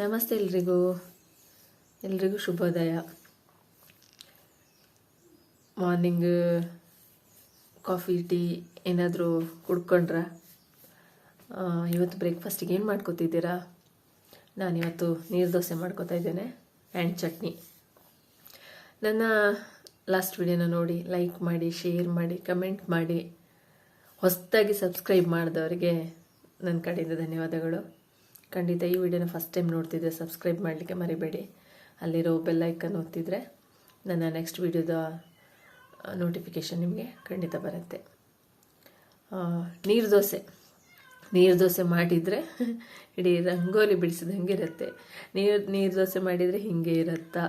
ನಮಸ್ತೆ ಎಲ್ರಿಗೂ ಶುಭೋದಯ. ಮಾರ್ನಿಂಗ್ ಕಾಫಿ ಟೀ ಏನಾದರೂ ಕುಡ್ಕೊಂಡ್ರ? ಇವತ್ತು ಬ್ರೇಕ್ಫಾಸ್ಟಿಗೆ ಏನು ಮಾಡ್ಕೋತಿದ್ದೀರಾ? ನಾನಿವತ್ತು ನೀರು ದೋಸೆ ಮಾಡ್ಕೋತಾ ಇದ್ದೇನೆ ಆ್ಯಂಡ್ ಚಟ್ನಿ. ನನ್ನ ಲಾಸ್ಟ್ ವಿಡಿಯೋನ ನೋಡಿ ಲೈಕ್ ಮಾಡಿ, ಶೇರ್ ಮಾಡಿ, ಕಮೆಂಟ್ ಮಾಡಿ. ಹೊಸದಾಗಿ ಸಬ್ಸ್ಕ್ರೈಬ್ ಮಾಡಿದವರಿಗೆ ನನ್ನ ಕಡೆಯಿಂದ ಧನ್ಯವಾದಗಳು. ಖಂಡಿತ ಈ ವಿಡಿಯೋನ ಫಸ್ಟ್ ಟೈಮ್ ನೋಡ್ತಿದ್ರೆ ಸಬ್ಸ್ಕ್ರೈಬ್ ಮಾಡಲಿಕ್ಕೆ ಮರಿಬೇಡಿ. ಅಲ್ಲಿರೋ ಬೆಲ್ ಐಕನ್ ಒತ್ತಿದರೆ ನನ್ನ ನೆಕ್ಸ್ಟ್ ವಿಡಿಯೋದ ನೋಟಿಫಿಕೇಷನ್ ನಿಮಗೆ ಖಂಡಿತ ಬರುತ್ತೆ. ನೀರು ದೋಸೆ ಮಾಡಿದರೆ ಇಡೀ ರಂಗೋಲಿ ಬಿಡಿಸಿದಂಗೆ ಇರುತ್ತೆ. ನೀರು ದೋಸೆ ಮಾಡಿದರೆ ಹೀಗೆ ಇರುತ್ತಾ?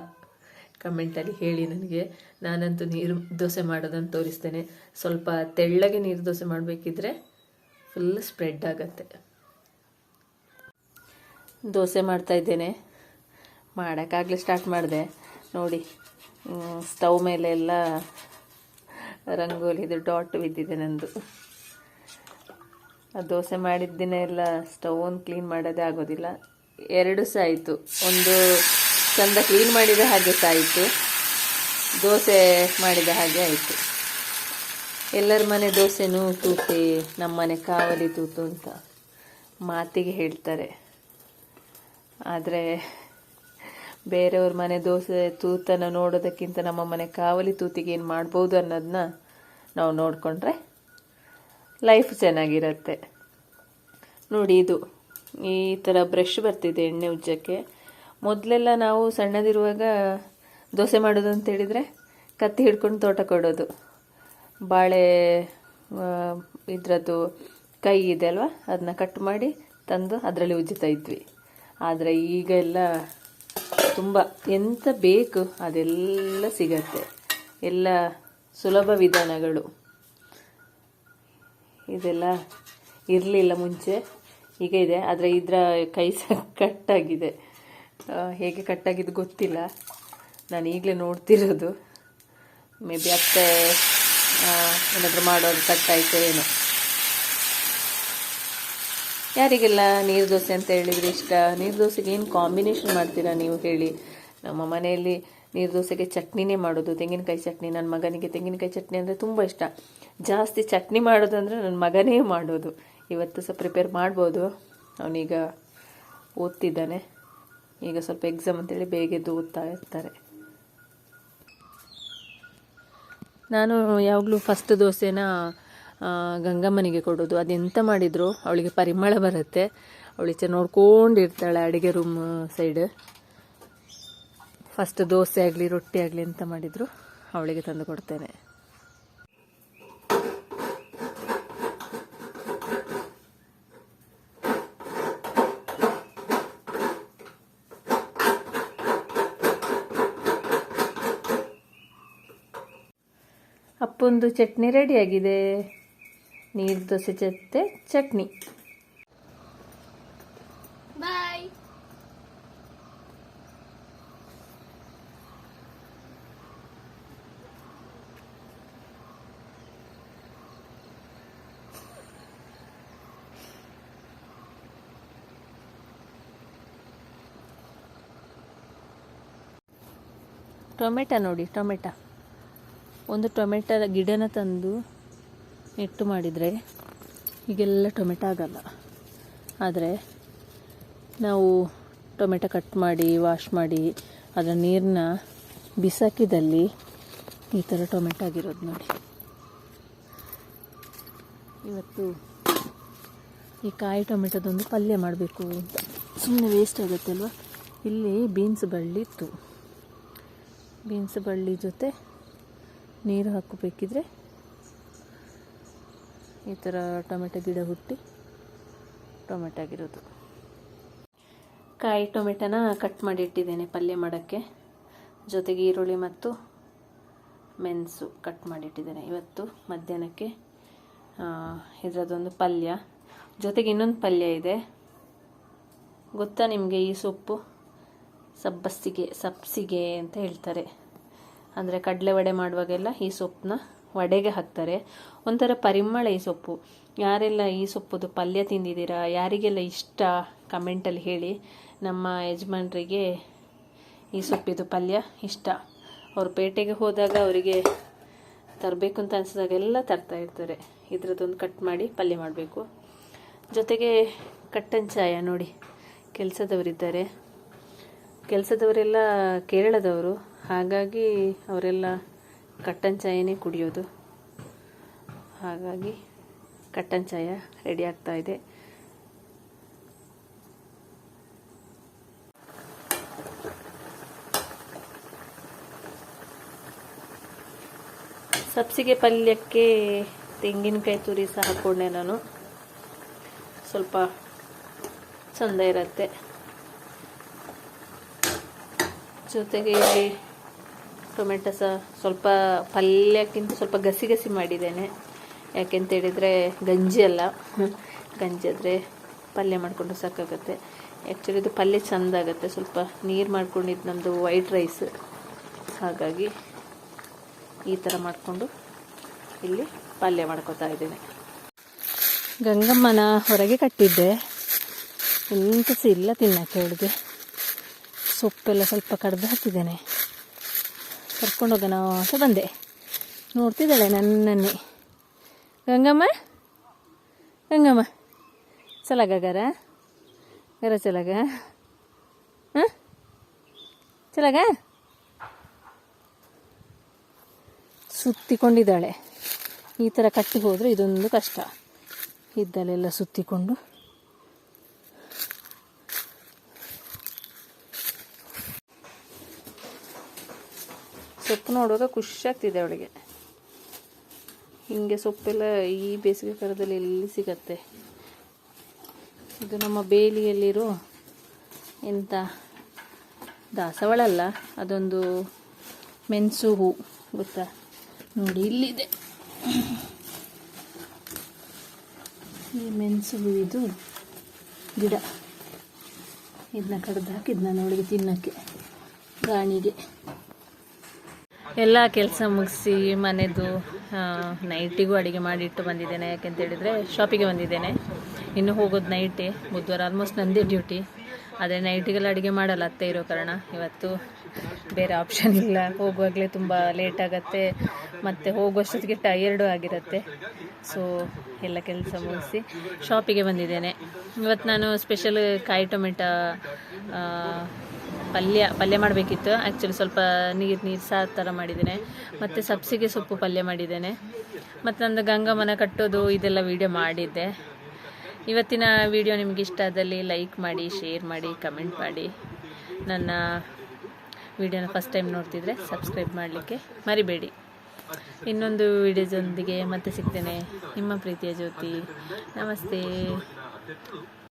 ಕಮೆಂಟಲ್ಲಿ ಹೇಳಿ ನನಗೆ. ನಾನಂತೂ ನೀರು ದೋಸೆ ಮಾಡೋದನ್ನು ತೋರಿಸ್ತೇನೆ. ಸ್ವಲ್ಪ ತೆಳ್ಳಗೆ ನೀರು ದೋಸೆ ಮಾಡಬೇಕಿದ್ರೆ ಫುಲ್ ಸ್ಪ್ರೆಡ್ ಆಗುತ್ತೆ. ದೋಸೆ ಮಾಡ್ತಾಯಿದ್ದೇನೆ. ಮಾಡೋಕ್ಕಾಗಲೇ ಸ್ಟಾರ್ಟ್ ಮಾಡಿದೆ ನೋಡಿ. ಸ್ಟವ್ ಮೇಲೆ ಎಲ್ಲ ರಂಗೋಲಿದು ಡಾಟ್ ಬಿದ್ದಿದೆ ನಂದು. ದೋಸೆ ಮಾಡಿದ ದಿನ ಎಲ್ಲ ಸ್ಟವನ್ನು ಕ್ಲೀನ್ ಮಾಡೋದೇ ಆಗೋದಿಲ್ಲ. 2 ಸಹ ಆಯಿತು. ಒಂದು ಚಂದ ಕ್ಲೀನ್ ಮಾಡಿದ ಹಾಗೆ ಸಹ ಆಯಿತು, ದೋಸೆ ಮಾಡಿದ ಹಾಗೆ ಆಯಿತು. ಎಲ್ಲರ ಮನೆ ದೋಸೆನೂ ತೂತಿ, ನಮ್ಮನೆ ಕಾವಲಿ ತೂತು ಅಂತ ಮಾತಿಗೆ ಹೇಳ್ತಾರೆ. ಆದರೆ ಬೇರೆಯವ್ರ ಮನೆ ದೋಸೆ ತೂತನ್ನು ನೋಡೋದಕ್ಕಿಂತ ನಮ್ಮ ಮನೆ ಕಾವಲಿ ತೂತಿಗೆ ಏನು ಮಾಡ್ಬೋದು ಅನ್ನೋದನ್ನ ನಾವು ನೋಡಿಕೊಂಡ್ರೆ ಲೈಫ್ ಚೆನ್ನಾಗಿರುತ್ತೆ. ನೋಡಿ, ಇದು ಈ ಥರ ಬ್ರಷ್ ಬರ್ತಿದೆ ಎಣ್ಣೆ ಉಜ್ಜಕ್ಕೆ. ಮೊದಲೆಲ್ಲ ನಾವು ಸಣ್ಣದಿರುವಾಗ ದೋಸೆ ಮಾಡೋದು ಅಂತೇಳಿದರೆ ಕತ್ತಿ ಹಿಡ್ಕೊಂಡು ತೋಟ ಕೊಡೋದು. ಬಾಳೆ ಇದರದ್ದು ಕೈ ಇದೆ ಅಲ್ವಾ, ಅದನ್ನ ಕಟ್ ಮಾಡಿ ತಂದು ಅದರಲ್ಲಿ ಉಜ್ಜುತ್ತಾ ಇದ್ವಿ. ಆದರೆ ಈಗ ಎಲ್ಲ ತುಂಬ ಎಂತ ಬೇಕು ಅದೆಲ್ಲ ಸಿಗತ್ತೆ. ಎಲ್ಲ ಸುಲಭ ವಿಧಾನಗಳು. ಇದೆಲ್ಲ ಇರಲಿಲ್ಲ ಮುಂಚೆ, ಈಗ ಇದೆ. ಆದರೆ ಇದರ ಕೈ ಸಹ ಕಟ್ಟಾಗಿದೆ. ಹೇಗೆ ಕಟ್ಟಾಗಿದ್ದು ಗೊತ್ತಿಲ್ಲ, ನಾನು ಈಗಲೇ ನೋಡ್ತಿರೋದು. ಮೇ ಬಿ ಅತ್ತೆ ಏನಾದರೂ ಮಾಡೋದು ಕಟ್ಟಾಯಿತು ಏನೋ. ಯಾರಿಗೆಲ್ಲ ನೀರು ದೋಸೆ ಅಂತ ಹೇಳಿದರೆ ಇಷ್ಟ? ನೀರು ದೋಸೆಗೆ ಏನು ಕಾಂಬಿನೇಷನ್ ಮಾಡ್ತೀರಾ ನೀವು ಹೇಳಿ? ನಮ್ಮ ಮನೆಯಲ್ಲಿ ನೀರು ದೋಸೆಗೆ ಚಟ್ನಿನೇ ಮಾಡೋದು, ತೆಂಗಿನಕಾಯಿ ಚಟ್ನಿ. ನನ್ನ ಮಗನಿಗೆ ತೆಂಗಿನಕಾಯಿ ಚಟ್ನಿ ಅಂದರೆ ತುಂಬ ಇಷ್ಟ. ಜಾಸ್ತಿ ಚಟ್ನಿ ಮಾಡೋದಂದರೆ ನನ್ನ ಮಗನೇ ಮಾಡೋದು. ಇವತ್ತು ಸಹ ಪ್ರಿಪೇರ್ ಮಾಡ್ಬೋದು. ಅವನೀಗ ಓದ್ತಿದ್ದಾನೆ. ಈಗ ಸ್ವಲ್ಪ ಎಕ್ಸಾಮ್ ಅಂತೇಳಿ ಬೇಗ ಎದ್ದು ಓದ್ತಾ ಇರ್ತಾರೆ. ನಾನು ಯಾವಾಗಲೂ ಫಸ್ಟ್ ದೋಸೆನ ಗಂಗಮ್ಮನಿಗೆ ಕೊಡೋದು. ಅದೆಂತ ಮಾಡಿದ್ರು ಅವಳಿಗೆ ಪರಿಮಳ ಬರುತ್ತೆ. ಅವಳಿಚೆ ನೋಡ್ಕೊಂಡಿರ್ತಾಳೆ ಅಡುಗೆ ರೂಮ್ ಸೈಡ್. ಫಸ್ಟ್ ದೋಸೆ ಆಗಲಿ ರೊಟ್ಟಿ ಆಗಲಿ ಎಂತ ಮಾಡಿದ್ರು ಅವಳಿಗೆ ತಂದು ಕೊಡ್ತೇನೆ. ಅಪ್ಪೊಂದು ಚಟ್ನಿ ರೆಡಿಯಾಗಿದೆ. ನೀರು ದೋಸೆ ಜೊತೆ ಚಟ್ನಿ. ಬಾಯ್. ಟೊಮೆಟೊ ನೋಡಿ, ಒಂದು ಟೊಮೆಟೊ ಗಿಡನ ತಂದು ನೆಟ್ಟು ಮಾಡಿದರೆ ಹೀಗೆಲ್ಲ ಟೊಮೆಟೊ ಆಗಲ್ಲ. ಆದರೆ ನಾವು ಟೊಮೆಟೊ ಕಟ್ ಮಾಡಿ ವಾಶ್ ಮಾಡಿ ಅದರ ನೀರನ್ನ ಬಿಸಾಕಿದಲ್ಲಿ ಈ ಥರ ಟೊಮೆಟೊ ಆಗಿರೋದು ನೋಡಿ. ಇವತ್ತು ಈ ಕಾಯಿ ಟೊಮೆಟೊದೊಂದು ಪಲ್ಯ ಮಾಡಬೇಕು ಅಂತ. ಸುಮ್ಮನೆ ವೇಸ್ಟ್ ಆಗುತ್ತೆ ಅಲ್ವಾ. ಇಲ್ಲಿ ಬೀನ್ಸ್ ಬಳ್ಳಿ ಇತ್ತು. ಬೀನ್ಸ್ ಬಳ್ಳಿ ಜೊತೆ ನೀರು ಹಾಕಬೇಕಿದ್ರೆ ಈ ಥರ ಟೊಮೆಟೊ ಗಿಡ ಹುಟ್ಟಿ ಟೊಮೆಟೊ ಆಗಿರೋದು. ಕಾಯಿ ಟೊಮೆಟೊನ ಕಟ್ ಮಾಡಿ ಇಟ್ಟಿದ್ದೇನೆ ಪಲ್ಯ ಮಾಡೋಕ್ಕೆ. ಜೊತೆಗೆ ಈರುಳ್ಳಿ ಮತ್ತು ಮೆಣಸು ಕಟ್ ಮಾಡಿಟ್ಟಿದ್ದೇನೆ. ಇವತ್ತು ಮಧ್ಯಾಹ್ನಕ್ಕೆ ಇದರದೊಂದು ಪಲ್ಯ. ಜೊತೆಗೆ ಇನ್ನೊಂದು ಪಲ್ಯ ಇದೆ, ಗೊತ್ತಾ ನಿಮಗೆ? ಈ ಸೊಪ್ಪು ಸಬ್ಬಸಿಗೆ ಅಂತ ಹೇಳ್ತಾರೆ. ಅಂದರೆ ಕಡಲೆ ವಡೆ ಮಾಡುವಾಗೆಲ್ಲ ಈ ಸೊಪ್ಪನ್ನ ವಡೆಗೆ ಹಾಕ್ತಾರೆ. ಒಂಥರ ಪರಿಮಳ ಈ ಸೊಪ್ಪು. ಯಾರೆಲ್ಲ ಈ ಸೊಪ್ಪುದು ಪಲ್ಯ ತಿಂದಿದ್ದೀರಾ, ಯಾರಿಗೆಲ್ಲ ಇಷ್ಟ ಕಮೆಂಟಲ್ಲಿ ಹೇಳಿ. ನಮ್ಮ ಯಜಮಾನ್ರಿಗೆ ಈ ಸೊಪ್ಪಿದು ಪಲ್ಯ ಇಷ್ಟ. ಅವ್ರು ಪೇಟೆಗೆ ಹೋದಾಗ ಅವರಿಗೆ ತರಬೇಕು ಅಂತ ಅನಿಸಿದಾಗ ಎಲ್ಲ ತರ್ತಾ ಇರ್ತಾರೆ. ಇದ್ರದ್ದೊಂದು ಕಟ್ ಮಾಡಿ ಪಲ್ಯ ಮಾಡಬೇಕು. ಜೊತೆಗೆ ಕಟ್ಟನ್ ಚಾಯ ನೋಡಿ, ಕೆಲಸದವರಿದ್ದಾರೆ. ಕೆಲಸದವರೆಲ್ಲ ಕೇರಳದವರು, ಹಾಗಾಗಿ ಅವರೆಲ್ಲ ಕಟ್ಟನ್ ಚಾಯನೇ ಕುಡಿಯೋದು. ಹಾಗಾಗಿ ಕಟ್ಟನ್ ಚಾಯ ರೆಡಿ ಆಗ್ತಾ ಇದೆ. ಸಬ್ಸಿಗೆ ಪಲ್ಯಕ್ಕೆ ತೆಂಗಿನಕಾಯಿ ತುರಿ ಸಹ ಹಾಕ್ಕೊಂಡೆ ನಾನು. ಸ್ವಲ್ಪ ಚಂದ ಇರುತ್ತೆ. ಜೊತೆಗೆ ಟೊಮೆಟೊ ಸಹ ಸ್ವಲ್ಪ ಪಲ್ಯಕ್ಕಿಂತ ಸ್ವಲ್ಪ ಗಸಿ ಗಸಿ ಮಾಡಿದ್ದೇನೆ. ಯಾಕೆಂತೇಳಿದರೆ ಗಂಜಿ ಅಲ್ಲ, ಗಂಜಿ ಆದರೆ ಪಲ್ಯ ಮಾಡಿಕೊಂಡು ಸಾಕಾಗುತ್ತೆ. ಆ್ಯಕ್ಚುಲಿ ಇದು ಪಲ್ಯ ಚೆಂದ ಆಗುತ್ತೆ. ಸ್ವಲ್ಪ ನೀರು ಮಾಡ್ಕೊಂಡಿದ್ದು ನಮ್ಮದು ವೈಟ್ ರೈಸ್, ಹಾಗಾಗಿ ಈ ಥರ ಮಾಡಿಕೊಂಡು ಇಲ್ಲಿ ಪಲ್ಯ ಮಾಡ್ಕೊತಾ ಇದ್ದೇನೆ. ಗಂಗಮ್ಮನ ಹೊರಗೆ ಕಟ್ಟಿದ್ದೆ, ಎಂತ ಸಹ ಇಲ್ಲ ತಿನ್ನಕ್ಕೆ. ಅವಳಿಗೆ ಸೊಪ್ಪೆಲ್ಲ ಸ್ವಲ್ಪ ಕಡ್ದು ಹಾಕಿದ್ದೇನೆ. ಕರ್ಕೊಂಡು ಹೋಗೋಣ ಅಂತ ಬಂದೆ. ನೋಡ್ತಿದ್ದಾಳೆ ನನ್ನನ್ನೇ. ಗಂಗಮ್ಮ ಗಂಗಮ್ಮ ಚಲಗ ಗರ ಗರ ಚಲಗ ಹಾಂ ಚಲಗ ಸುತ್ತಿಕೊಂಡಿದ್ದಾಳೆ. ಈ ಥರ ಕಟ್ಟಿ ಹೋದರೆ ಇದೊಂದು ಕಷ್ಟ. ಇದ್ದಲ್ಲೆಲ್ಲ ಸುತ್ತಿಕೊಂಡು ಸೊಪ್ಪು ನೋಡುವಾಗ ಖುಷಿ ಆಗ್ತಿದೆ ಅವಳಿಗೆ. ಹೀಗೆ ಸೊಪ್ಪೆಲ್ಲ ಈ ಬೇಸಿಗೆ ಕಾಲದಲ್ಲಿ ಎಲ್ಲಿ ಸಿಗತ್ತೆ. ಇದು ನಮ್ಮ ಬೇಲಿಯಲ್ಲಿರೋ ಎಂಥ ದಾಸವಾಳ ಅಲ್ಲ, ಅದೊಂದು ಮೆಣಸು ಹೂ ಗೊತ್ತಾ ನೋಡಿ, ಇಲ್ಲಿದೆ ಈ ಮೆಣಸು ಹೂವಿದು ಗಿಡ. ಇದನ್ನ ಕಡ್ದು ಹಾಕಿದ್ನ ಅವಳಿಗೆ ತಿನ್ನೋಕ್ಕೆ, ಗಾಣಿಗೆ. ಎಲ್ಲ ಕೆಲಸ ಮುಗಿಸಿ ಮನೆದು ನೈಟಿಗೂ ಅಡುಗೆ ಮಾಡಿಟ್ಟು ಬಂದಿದ್ದೇನೆ. ಯಾಕೆಂತೇಳಿದರೆ ಶಾಪಿಗೆ ಬಂದಿದ್ದೇನೆ. ಇನ್ನೂ ಹೋಗೋದು ನೈಟೇ. ಬುಧವಾರ ಆಲ್ಮೋಸ್ಟ್ ನಂದೇ ಡ್ಯೂಟಿ. ಆದರೆ ನೈಟಿಗೆಲ್ಲ ಅಡುಗೆ ಮಾಡಲ್ಲ ಅತ್ತೆ ಇರೋ ಕಾರಣ. ಇವತ್ತು ಬೇರೆ ಆಪ್ಷನ್ ಇಲ್ಲ. ಹೋಗುವಾಗಲೇ ತುಂಬ ಲೇಟ್ ಆಗುತ್ತೆ, ಮತ್ತು ಹೋಗುವಷ್ಟೊತ್ತಿಗೆ ಟಯರ್ಡು ಆಗಿರುತ್ತೆ. ಸೊ ಎಲ್ಲ ಕೆಲಸ ಮುಗಿಸಿ ಶಾಪಿಗೆ ಬಂದಿದ್ದೇನೆ. ಇವತ್ತು ನಾನು ಸ್ಪೆಷಲ್ ಕಾಯಿ ಟೊಮೆಟೊ ಪಲ್ಯ ಮಾಡಬೇಕಿತ್ತು. ಆ್ಯಕ್ಚುಲಿ ಸ್ವಲ್ಪ ನೀರು ಸಾರು ಥರ ಮಾಡಿದ್ದೇನೆ. ಮತ್ತು ಸಬ್ಸಿಗೆ ಸೊಪ್ಪು ಪಲ್ಯ ಮಾಡಿದ್ದೇನೆ. ಮತ್ತು ನಂದು ಗಂಗಮ್ಮನ ಕಟ್ಟೋದು ಇದೆಲ್ಲ ವೀಡಿಯೋ ಮಾಡಿದ್ದೆ. ಇವತ್ತಿನ ವಿಡಿಯೋ ನಿಮಗೆ ಇಷ್ಟ ಆದಲ್ಲಿ ಲೈಕ್ ಮಾಡಿ, ಶೇರ್ ಮಾಡಿ, ಕಮೆಂಟ್ ಮಾಡಿ. ನನ್ನ ವಿಡಿಯೋನ ಫಸ್ಟ್ ಟೈಮ್ ನೋಡ್ತಿದ್ರೆ ಸಬ್ಸ್ಕ್ರೈಬ್ ಮಾಡಲಿಕ್ಕೆ ಮರಿಬೇಡಿ. ಇನ್ನೊಂದು ವಿಡಿಯೋದೊಂದಿಗೆ ಮತ್ತೆ ಸಿಗ್ತೇನೆ. ನಿಮ್ಮ ಪ್ರೀತಿಯ ಜ್ಯೋತಿ. ನಮಸ್ತೆ.